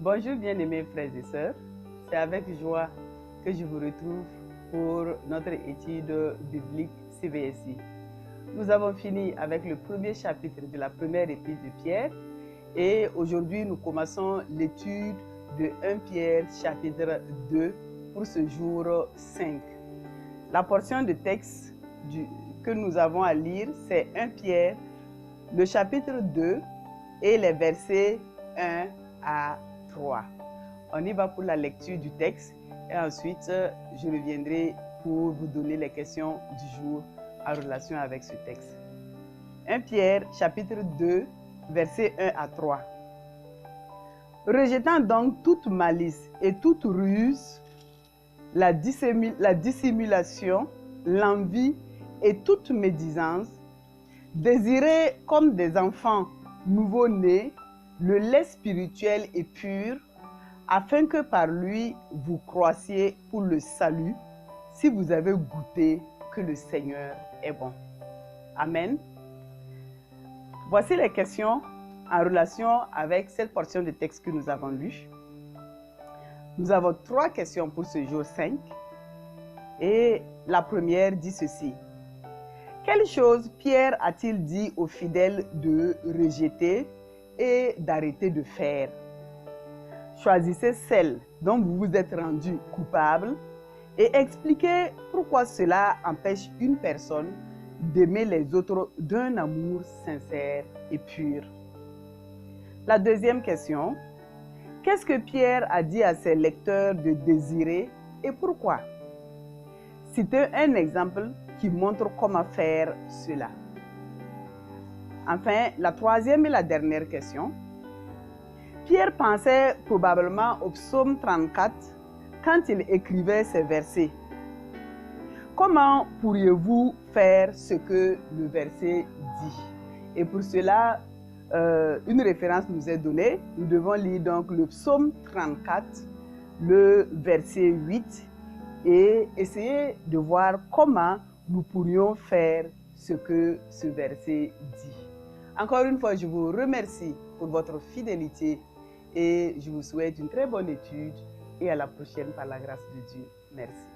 Bonjour bien-aimés frères et sœurs, c'est avec joie que je vous retrouve pour notre étude biblique CBSI. Nous avons fini avec le premier chapitre de la première épître de Pierre et aujourd'hui nous commençons l'étude de 1 Pierre chapitre 2 pour ce jour 5. La portion de texte que nous avons à lire, c'est 1 Pierre, le chapitre 2 et les versets 1 à 3. On y va pour la lecture du texte et ensuite je reviendrai pour vous donner les questions du jour en relation avec ce texte. 1 Pierre chapitre 2 versets 1 à 3. Rejetant donc toute malice et toute ruse, la dissimulation, l'envie et toute médisance, désirez comme des enfants nouveau-nés le lait spirituel et pur, afin que par lui vous croissiez pour le salut, si vous avez goûté que le Seigneur est bon. Amen. Voici les questions en relation avec cette portion de texte que nous avons lue. Nous avons 3 questions pour ce jour 5. Et la première dit ceci. Quelle chose Pierre a-t-il dit aux fidèles de rejeter et d'arrêter de faire? Choisissez celle dont vous vous êtes rendu coupable et expliquez pourquoi cela empêche une personne d'aimer les autres d'un amour sincère et pur. La deuxième question. Qu'est-ce que Pierre a dit à ses lecteurs de désirer et pourquoi? Citez un exemple qui montre comment faire cela. Enfin, la troisième et la dernière question. Pierre pensait probablement au psaume 34 quand il écrivait ces versets. Comment pourriez-vous faire ce que le verset dit? Et pour cela, une référence nous est donnée. Nous devons lire donc le psaume 34, le verset 8 et essayer de voir comment nous pourrions faire ce que ce verset dit. Encore une fois, je vous remercie pour votre fidélité et je vous souhaite une très bonne étude et à la prochaine par la grâce de Dieu. Merci.